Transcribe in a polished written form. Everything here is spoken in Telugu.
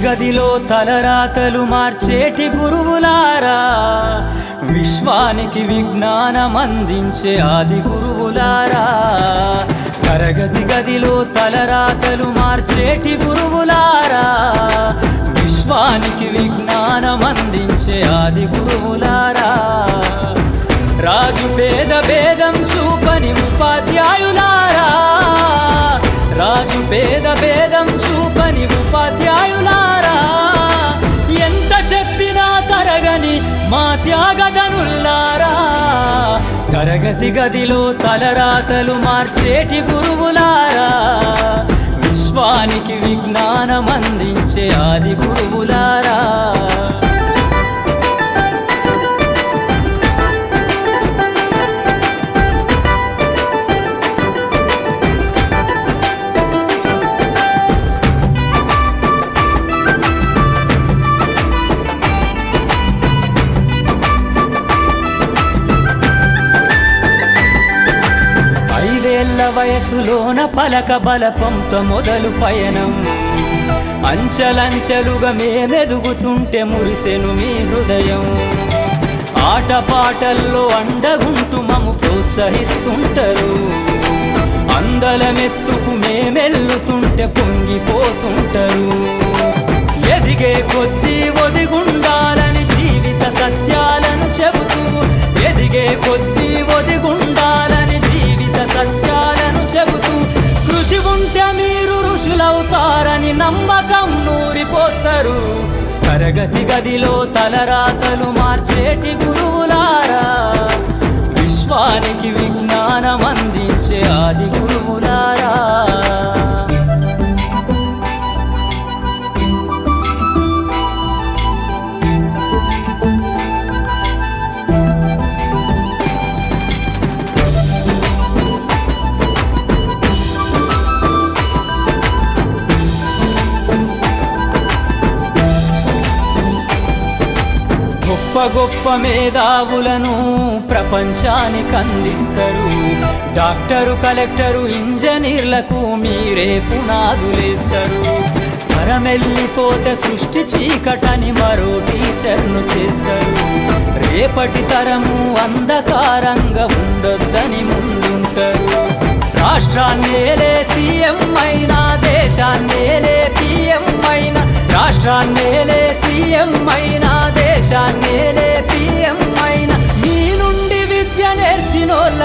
గదిలో తలరాతలు మార్చేటి గురువులారా, విశ్వానికి విజ్ఞానం అందించే ఆది గురువులారా. తరగతి గదిలో తలరాతలు మార్చేటి గురువులారా, విశ్వానికి విజ్ఞానం అందించే ఆది గురువులారా. రాజు పేద భేదం చూపని ఉపాధ్యాయులారా, రాజు పేద భేదం చూపని ఉపాధ్యాయులారా. ఎంత చెప్పినా తరగని మా త్యాగధనుల్లారా, తరగతి గదిలో తలరాతలు మార్చేటి గురువులారా, విశ్వానికి విజ్ఞానం అందించే ఆది గురువులారా. వయసులోన పలక బలపంతో మొదలు పయనం, అంచెలంచెలుగా మేమెదుగుతుంటే మురిసెను మీ హృదయం. ఆటపాటల్లో అండగుంటూ మము ప్రోత్సహిస్తుంటారు, అందలమెత్తుకు మేమెల్లుతుంటే పొంగిపోతుంటారు. ఎదిగే కొద్దీ ఒదిగుండాలని జీవిత సత్యాలను చెబుతూ, ఎదిగే కొద్దీ ఒదిగుండాలని జీవిత సత్యాలను చెబుతూ, కృషి ఉంటే మీరు ఋషులవుతారని నమ్మకం నూరిపోస్తారు. తరగతి గదిలో తలరాతలు మార్చేటి గురువులారా, విశ్వానికి విజ్ఞానం అందించే ఆది గురువులారా. గొప్ప గొప్ప మేధావులను ప్రపంచానికి అందిస్తారు. డాక్టరు, కలెక్టరు, ఇంజనీర్లకు మీరే పునాదులేస్తారు. తరమెల్లిపోతే సృష్టి చీకటని మరో టీచర్ను చేస్తారు. రేపటి తరము అంధకారంగా ఉండొద్దని ముందుంటారు. రాష్ట్రాన్నేలే సీఎం అయినా, దేశాన్నేలే పిఎం అయినా, రాష్ట్రాన్నేలే సీఎం అయినా, దేశాన్నేలే పిఎం అయినా, మీ నుండి విద్య నేర్చినోళ్ళ